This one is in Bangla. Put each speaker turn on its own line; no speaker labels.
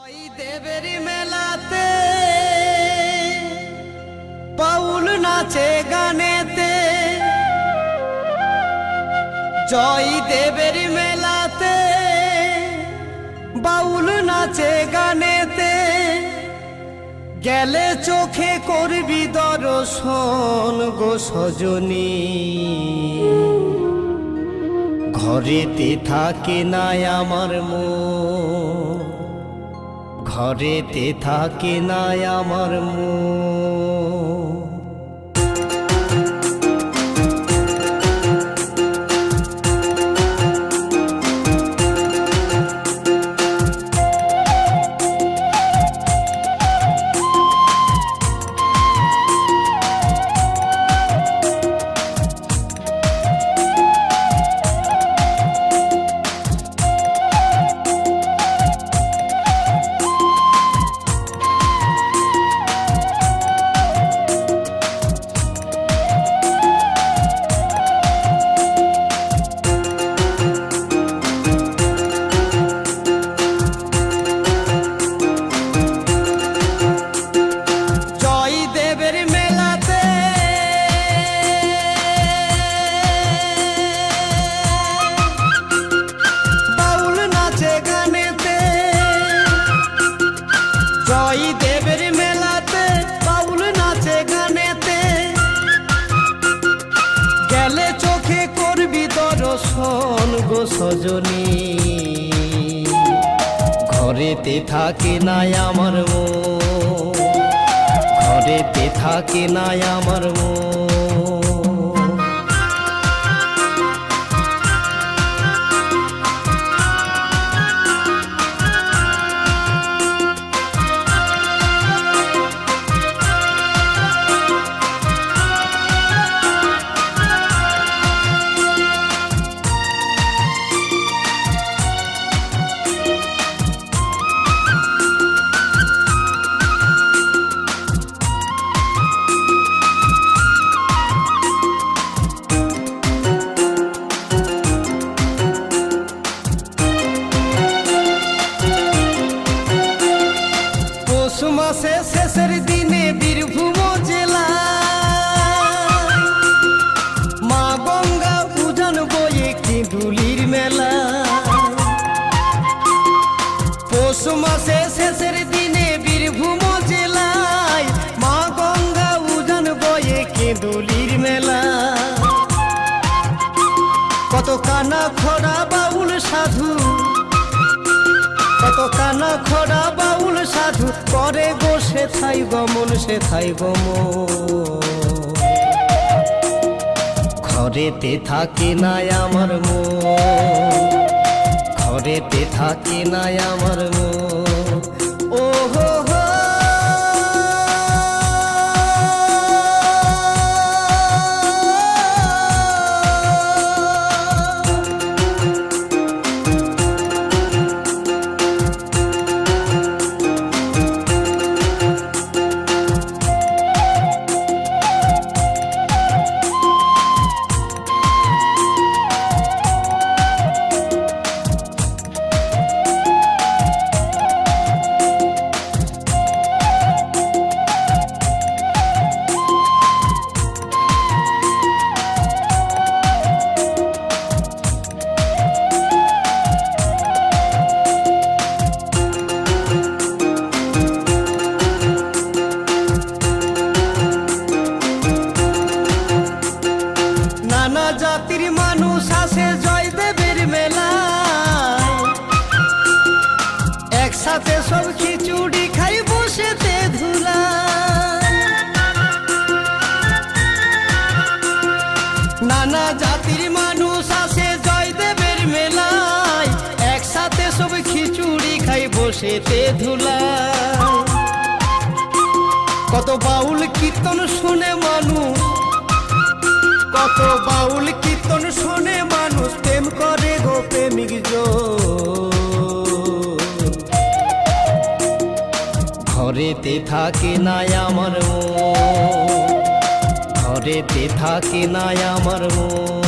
দেবের মেলাতে বাউল নাচে গানেতে, জয় দেবের মেলাতে বাউল নাচে গানেতে, গেলে চোখে করবি দর্শন গো সজনী। ঘরেতে থাকে না আমার মন, ঘরেতে থাকে না আমার মন। জয় দেবের মেলাতে বাউল নাচে গানেতে, গেলে চোখে করবি দর্শন গো সজনী। ঘরেতে থাকে না আমার মন, ঘরেতে থাকে না আমার মন। মাসে শেষের দিনে বীরভূম জেলা মা গঙ্গা উজান বয়ে কিঁদুলির মেলা। পৌষ মাসে শেষের দিনে বীরভূম জেলায় মা গঙ্গা উজান বয়ে কিঁদুলির মেলা। কত কানা খোড়া বাউল সাধু, কত কানা খোড়া বাউল সাধু করে গো সেথাই গমন, সেথাই গমন। ঘরেতে থাকে না আমার মন, ঘরেতে থাকে না আমার মন। ও হো হো জাতির মানুষ আসে জয় দেবের মেলায়, একসাথে সব খিচুড়ি খাই বসেতে ধুলা। নানা জাতির মানুষ আসে জয় দেবের মেলায়, একসাথে সব খিচুড়ি খাই বসেতে ধুলা। কত বাউল কীর্তন শুনে মানুষ, কত বাউল কীর্তন শুনে মানুষ প্রেম করে গো প্রেমিক জন। ঘরেতে থাকে না আমার মন, ঘরেতে থাকে না আমার মন।